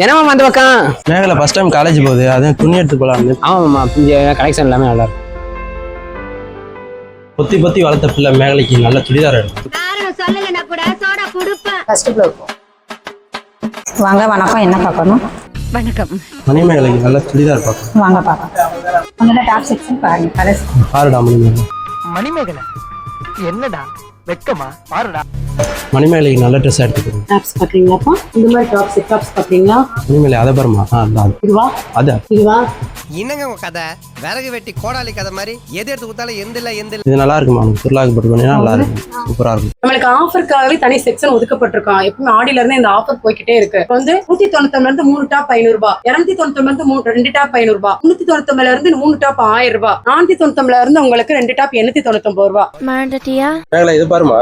என்னமா அந்த பக்கம் மேகலை ஃபர்ஸ்ட் டைம் காலேஜ் போகுது, அதான் துணி எடுத்து போகலாம். ஆமாம்மா, கலெக்ஷன் எல்லாமே நல்லா இருக்கும். பொத்தி பொத்தி வளர்த்த பிள்ளை மேகலைக்கு நல்ல சுடிதார் எடுக்கும். வாங்க, வணக்கம். என்ன பார்க்கணும்? வணக்கம். மணிமேகலைக்கு நல்ல சுடிதார் பார்க்கணும். வாங்க பார்க்கலாம். உங்களோட டாப் செக்ஷன் பாருங்க. பாருடா மணிமேகலை. மணிமேகலை என்னடா வெக்கமா? பாருடா. மணிமேகலைக்கு நல்ல ட்ரெஸ் எடுத்துக்கணும். டாப்ஸ் பாக்குறீங்களாப்பா? இந்த மாதிரி டாப்ஸ் பாக்குறீங்களா? மணிமேகலை அதை பாருமா. இதுவா? அதான் இதுவா? என்னங்க உங்க கதை? விறகு வெட்டி கோடாலி கதை மாதிரி எது எடுத்து கொடுத்தாலும் எந்த இது நல்லா இருக்குமா? திருவிழாக்கு போட்டு பண்ணீங்கன்னா நல்லா இருக்கும், சூப்பரா இருக்கும். நம்மளுக்கு ஆஃபருக்காகவே தனி செக்ஷன் ஒதுக்கப்பட்டிருக்கோம். எப்பவுமே ஆடியில இருந்து இந்த ஆஃபர் போய்கிட்டே இருக்கு. இப்போ வந்து 199 இருந்து 3 டாப் 500 ரூபாய், 299 இருந்து 2 டாப் 500 ரூபாய், 399 இருந்து 3 டாப் 1000 ரூபாய், 499 இருந்து உங்களுக்கு 2 டாப் 899 ரூபாய். மாண்டட்டியா? மேகலை இது பாருமா.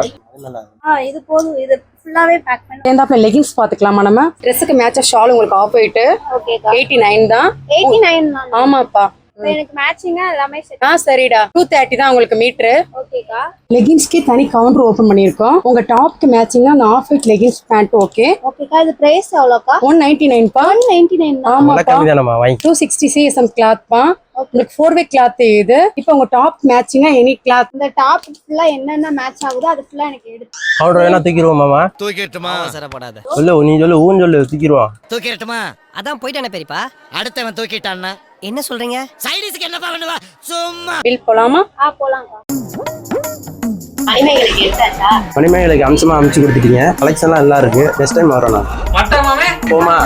இது போதும். இது ஃபுல்லாவே பேக் பண்ணி சேர்ந்தாப்புல லெகின்ஸ் பாத்துக்கலாமா? நம்ம ட்ரெஸ்ஸுக்கு மேட்சா ஷால் உங்களுக்கு ஆஃப் போயிட்டு ஓகேக்கா. 89 தான். 89 தான். ஆமாப்பா. எனக்கு மேட்சிங்கா எல்லாமே செட். சரிடா. 230 தான் உங்களுக்கு மீட்டர். ஓகேக்கா. லெகின்ஸ்க்கே தனி கவுண்டர் ஓபன் பண்ணிருக்கோம். உங்க டாப்க்கு மேட்சிங்கா அந்த off white leggings pant. Okay ஓகேக்கா. இது பிரைஸ் எவ்வளவுக்கா? 199 பா. 199 தான். நல்லா கம்மி தானம்மா, வாங்கி. 260 CSM கிளாத் பா. உங்களுக்கு 4-way கிளாத் இது. இப்போ உங்க டாப் மேட்சிங்கா எனி கிளாத். இந்த டாப் ஃபுல்லா என்னென்ன மேட்ச் ஆகுதோ அது ஃபுல்லா எனக்கு எடுத்து. கவுண்டர் வேணா தூக்கிடுவோம் மாமா. தூக்கிட்டுமா? அவசரப்படாத. சொல்லு, நீ சொல்லு, ஊன் சொல்லு, தூக்கிடுவான். தூக்கிட்டுமா? அதான் போயிட்டானே பெரியப்பா. அடுத்தவன் தூக்கிட்டான்னா என்ன சொல்றீங்க? சைடிஸ்க்கு என்ன பண்ணுவா? சும்மா பில் போலாமா? போலாம்க்கா. மணிமேகலைக்கு அம்சமா அமைச்சு கொடுத்துட்டீங்க. கலெக்ஷன்லாம் நல்லா இருக்கு. நெக்ஸ்ட் டைம் வரோம் நான். போமா.